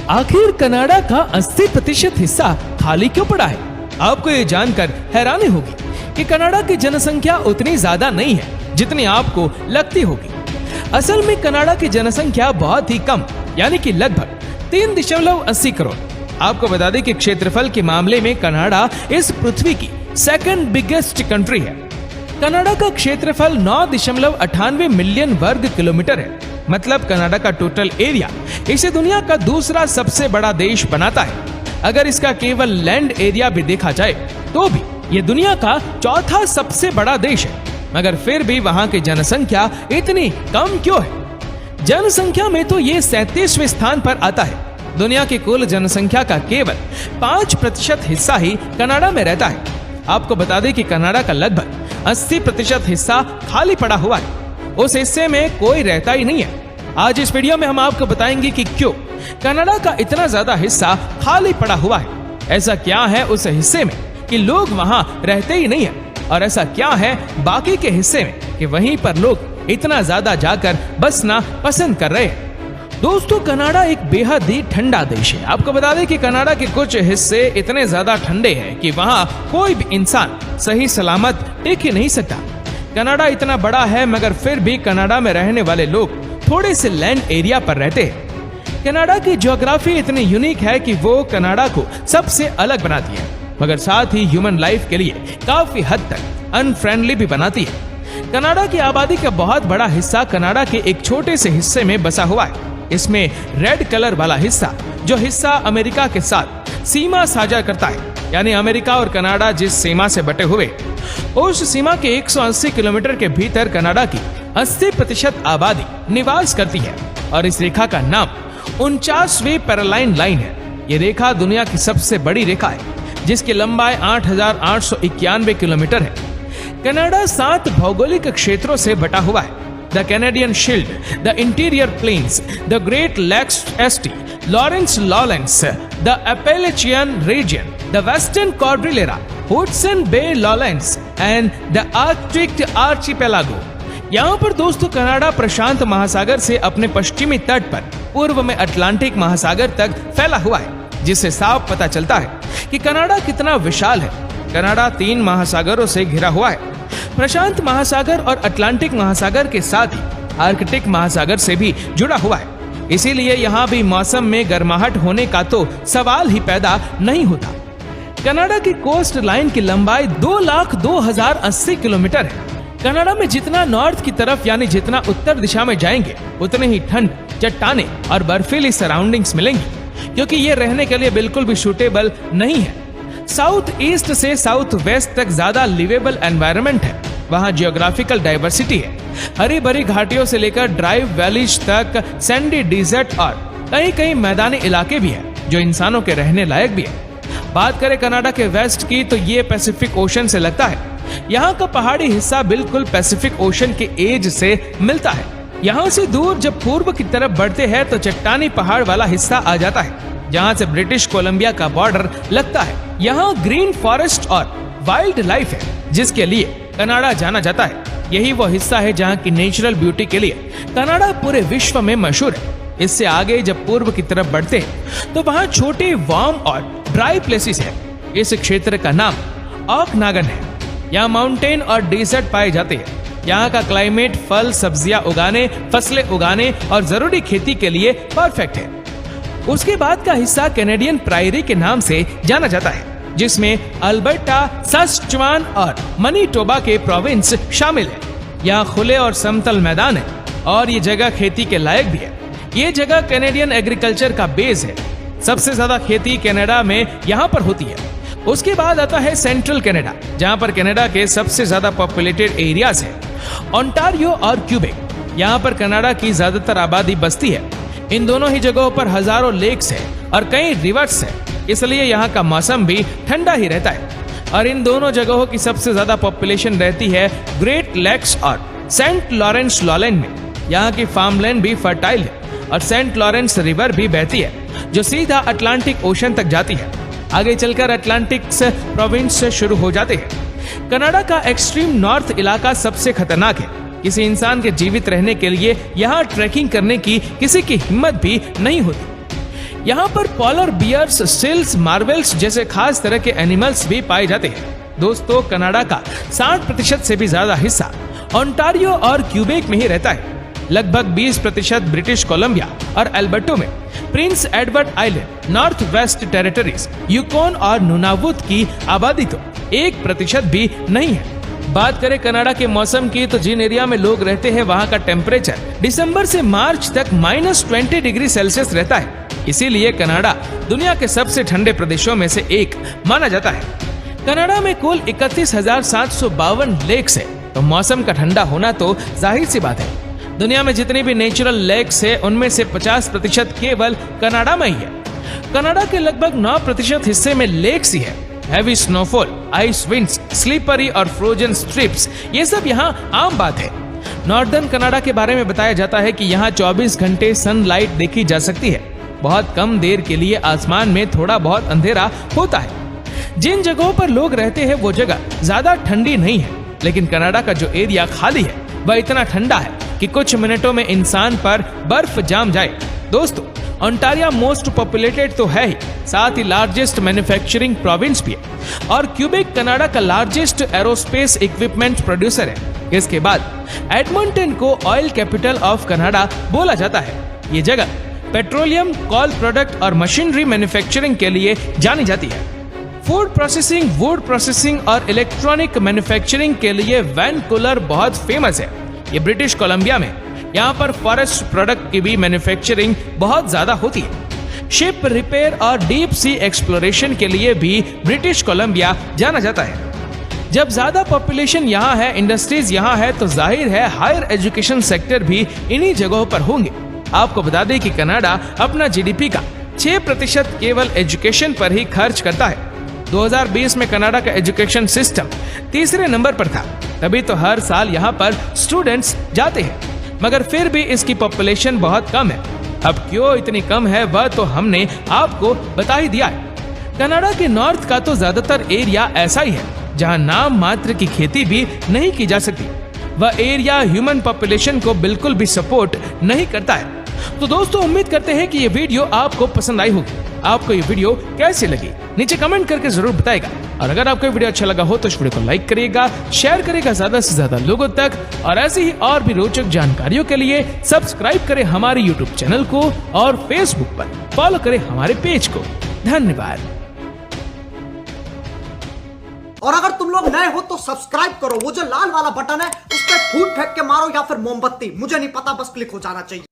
आखिर कनाडा का 80% हिस्सा खाली क्यों पड़ा है? आपको ये जानकर हैरानी होगी कि कनाडा की जनसंख्या उतनी ज्यादा नहीं है जितनी आपको लगती होगी। असल में कनाडा की जनसंख्या बहुत ही कम, यानी कि लगभग 3.80 करोड़। आपको बता दें कि क्षेत्रफल के मामले में कनाडा इस पृथ्वी की सेकंड बिगेस्ट कंट्री है। कनाडा का क्षेत्रफल 9.98 मिलियन वर्ग किलोमीटर है। मतलब कनाडा का टोटल एरिया इसे दुनिया का दूसरा सबसे बड़ा देश बनाता है। अगर इसका केवल लैंड एरिया भी देखा जाए तो भी ये दुनिया का चौथा सबसे बड़ा देश है, मगर फिर भी वहां की जनसंख्या इतनी कम क्यों है? जनसंख्या में तो ये 37वें स्थान पर आता है। दुनिया की कुल जनसंख्या का केवल 5% हिस्सा ही कनाडा में रहता है। आपको बता दें कि कनाडा का लगभग 80% हिस्सा खाली पड़ा हुआ है। उस हिस्से में कोई रहता ही नहीं है। आज इस वीडियो में हम आपको बताएंगे कि क्यों कनाडा का इतना ज्यादा हिस्सा खाली पड़ा हुआ है। ऐसा क्या है उस हिस्से में कि लोग वहां रहते ही नहीं है, और ऐसा क्या है बाकी के हिस्से में कि वहीं पर लोग इतना ज्यादा जाकर बसना पसंद कर रहे हैं। दोस्तों, कनाडा एक बेहद ही ठंडा देश है। आपको बता दें कि कनाडा के कुछ हिस्से इतने ज्यादा ठंडे हैं कि वहां कोई भी इंसान सही सलामत टिक ही नहीं सकता। कनाडा इतना बड़ा है, मगर फिर भी कनाडा में रहने वाले लोग थोड़े से लैंड एरिया पर रहते हैं। कनाडा की ज्योग्राफी इतनी यूनिक है कि वो कनाडा को सबसे अलग बनाती है, मगर साथ ही ह्यूमन लाइफ के लिए काफी हद तक अनफ्रेंडली भी बनाती है। कनाडा की आबादी का बहुत बड़ा हिस्सा कनाडा के एक छोटे से हिस्से में बसा हुआ है। इसमें रेड कलर वाला हिस्सा, जो हिस्सा अमेरिका के साथ सीमा साझा करता है, यानी अमेरिका और कनाडा जिस सीमा से बटे हुए, उस सीमा के 180 किलोमीटर के भीतर कनाडा की 80% आबादी निवास करती है। और इस रेखा का नाम 49वीं पैरालाइन लाइन है। ये रेखा दुनिया की सबसे बड़ी रेखा है, जिसकी लंबाई 8,891 किलोमीटर है। कनाडा 7 भौगोलिक क्षेत्रों से बटा हुआ है: the Canadian Shield, the Interior Plains, the Great Lakes St, Lawrence Lowlands, the Appalachian Region, the Western Cordillera, Hudson Bay Lowlands and the Arctic Archipelago. यहाँ पर दोस्तों कनाडा प्रशांत महासागर से अपने पश्चिमी तट पर पूर्व में अटलांटिक महासागर तक फैला हुआ है, जिससे साफ पता चलता है कि कनाडा कितना विशाल है। कनाडा 3 महासागरों से घिरा हुआ है। प्रशांत महासागर और अटलांटिक महासागर के साथ ही आर्कटिक महासागर से भी जुड़ा हुआ है। इसीलिए यहाँ भी मौसम में गर्माहट होने का तो सवाल ही पैदा नहीं होता। कनाडा की कोस्ट लाइन की लंबाई 2,02,080 किलोमीटर है। कनाडा में जितना नॉर्थ की तरफ यानी जितना उत्तर दिशा में जाएंगे, उतने ही ठंड, चट्टाने और बर्फीली सराउंडिंग्स मिलेंगी, क्योंकि ये रहने के लिए बिल्कुल भी सूटेबल नहीं है। साउथ ईस्ट से साउथ वेस्ट तक ज्यादा लिवेबल एनवायरनमेंट है। वहाँ जियोग्राफिकल डाइवर्सिटी है। हरी भरी घाटियों से लेकर ड्राई वैलीज तक सैंडी डिजर्ट और कहीं कहीं मैदानी इलाके भी है जो इंसानों के रहने लायक भी है। बात करें कनाडा के वेस्ट की, तो ये पैसिफिक ओशन से लगता है। यहाँ का पहाड़ी हिस्सा बिल्कुल पैसिफिक ओशन के एज से मिलता है। यहाँ से दूर जब पूर्व की तरफ बढ़ते हैं तो चट्टानी पहाड़ वाला हिस्सा आ जाता है, जहाँ से ब्रिटिश कोलंबिया का बॉर्डर लगता है। यहाँ ग्रीन फॉरेस्ट और वाइल्ड लाइफ है, जिसके लिए कनाडा जाना जाता है। यही वो हिस्सा है जहाँ की नेचुरल ब्यूटी के लिए कनाडा पूरे विश्व में मशहूर है। इससे आगे जब पूर्व की तरफ बढ़ते हैं तो वहाँ छोटे वार्म और ड्राई प्लेसेस है। इस क्षेत्र का नाम ऑकनागन है। यहाँ माउंटेन और डेजर्ट पाए जाते हैं। यहाँ का क्लाइमेट फल सब्जियां उगाने, फसलें उगाने और जरूरी खेती के लिए परफेक्ट है। उसके बाद का हिस्सा कैनेडियन प्रायरी के नाम से जाना जाता है, जिसमें अल्बर्टा, सस्क्वेचुआन और मनीटोबा के प्रोविंस शामिल है। यहाँ खुले और समतल मैदान है और ये जगह खेती के लायक भी है। ये जगह कैनेडियन एग्रीकल्चर का बेस है। सबसे ज्यादा खेती कनाडा में यहाँ पर होती है। उसके बाद आता है सेंट्रल कनाडा, जहाँ पर कनाडा के सबसे ज्यादा पॉपुलेटेड एरियाज है, ओंटारियो और क्यूबेक। यहाँ पर कनाडा की ज्यादातर आबादी बसती है। इन दोनों ही जगहों पर हजारों लेक्स है और कई रिवर्स है, इसलिए यहाँ का मौसम भी ठंडा ही रहता है। और इन दोनों जगहों की सबसे ज्यादा पॉपुलेशन रहती है ग्रेट लेक्स और सेंट लॉरेंस लॉलैंड में। यहाँ की फार्मलैंड भी फर्टाइल है और सेंट लॉरेंस रिवर भी बहती है, जो सीधा अटलांटिक ओशन तक जाती है। आगे चलकर अटलांटिक प्रोविंस से शुरू हो जाते हैं। कनाडा का एक्सट्रीम नॉर्थ इलाका सबसे खतरनाक है। किसी इंसान के जीवित रहने के लिए यहाँ ट्रैकिंग करने की किसी की हिम्मत भी नहीं होती। यहाँ पर पॉलर बियर्स, सील्स, मार्वेल्स जैसे खास तरह के एनिमल्स भी पाए जाते हैं। दोस्तों, कनाडा का 60% से भी ज्यादा हिस्सा ओंटारियो और क्यूबेक में ही रहता है। लगभग 20% ब्रिटिश कोलंबिया और एल्बर्टो में, Prince Edward island, north west territories, Yukon और नुनावुत की आबादी तो 1% भी नहीं है। बात करें कनाडा के मौसम की, तो जिन एरिया में लोग रहते हैं वहाँ का टेम्परेचर दिसंबर से मार्च तक -20 डिग्री सेल्सियस रहता है। इसीलिए कनाडा दुनिया के सबसे ठंडे प्रदेशों में से एक माना जाता है। कनाडा में कुल 31,752 लेक्स है, तो मौसम का ठंडा होना तो जाहिर सी बात है। दुनिया में जितनी भी नेचुरल लेक्स है उनमें से 50% केवल कनाडा में ही है। कनाडा के लगभग 9% हिस्से में लेक्स ही है। Heavy snowfall, ice winds, slippery और फ्रोजन स्ट्रिप्स, ये सब यहाँ आम बात है। नॉर्दर्न कनाडा के बारे में बताया जाता है कि यहाँ 24 घंटे सनलाइट देखी जा सकती है। बहुत कम देर के लिए आसमान में थोड़ा बहुत अंधेरा होता है। जिन जगहों पर लोग रहते हैं वो जगह ज्यादा ठंडी नहीं है, लेकिन कनाडा का जो एरिया खाली है वह इतना ठंडा है कि कुछ मिनटों में इंसान पर बर्फ जाम जाए। दोस्तों, ओंटारियो मोस्ट पॉपुलेटेड तो है ही, साथ ही लार्जेस्ट मैन्युफैक्चरिंग प्रोविंस भी है और क्यूबेक कनाडा का लार्जेस्ट एरोस्पेस इक्विपमेंट प्रोड्यूसर है। इसके बाद एडमंटन को ऑयल कैपिटल ऑफ कनाडा बोला जाता है। ये जगह पेट्रोलियम, कोल प्रोडक्ट और मशीनरी मैन्युफैक्चरिंग के लिए जानी जाती है। फूड प्रोसेसिंग, वुड प्रोसेसिंग और इलेक्ट्रॉनिक मैन्युफैक्चरिंग के लिए वैनकूवर बहुत फेमस है। ये ब्रिटिश कोलंबिया में, यहाँ पर फॉरेस्ट प्रोडक्ट की भी मैन्युफैक्चरिंग बहुत ज्यादा होती है। शिप रिपेयर और डीप सी एक्सप्लोरेशन के लिए भी ब्रिटिश कोलंबिया जाना जाता है। जब ज्यादा पॉपुलेशन यहाँ है, इंडस्ट्रीज यहाँ है, तो जाहिर है हायर एजुकेशन सेक्टर भी इन्हीं जगहों पर होंगे। आपको बता दें कि कनाडा अपना जीडीपी का 6% केवल एजुकेशन पर ही खर्च करता है। 2020 में कनाडा का एजुकेशन सिस्टम तीसरे नंबर पर था, तभी तो हर साल यहाँ पर स्टूडेंट्स जाते हैं, मगर फिर भी इसकी पॉपुलेशन बहुत कम है। अब क्यों इतनी कम है वह तो हमने आपको बता ही दिया है। कनाडा के नॉर्थ का तो ज्यादातर एरिया ऐसा ही है जहाँ नाम मात्र की खेती भी नहीं की जा सकती। वह एरिया ह्यूमन पॉपुलेशन को बिल्कुल भी सपोर्ट नहीं करता है। तो दोस्तों, उम्मीद करते हैं कि ये वीडियो आपको पसंद आई होगी। आपको ये वीडियो कैसी लगी नीचे कमेंट करके जरूर बताएगा, और अगर आपको वीडियो अच्छा लगा हो तो इस वीडियो को लाइक करिएगा, शेयर करिएगा ज्यादा से ज्यादा लोगों तक, और ऐसी ही और भी रोचक जानकारियों के लिए सब्सक्राइब करें हमारे यूट्यूब चैनल को और फेसबुक पर फॉलो करें हमारे पेज को। धन्यवाद। और अगर तुम लोग नए हो तो सब्सक्राइब करो, वो जो लाल वाला बटन है उस पर फूट फेंक के मारो या फिर मोमबत्ती, मुझे नहीं पता, बस क्लिक हो जाना चाहिए।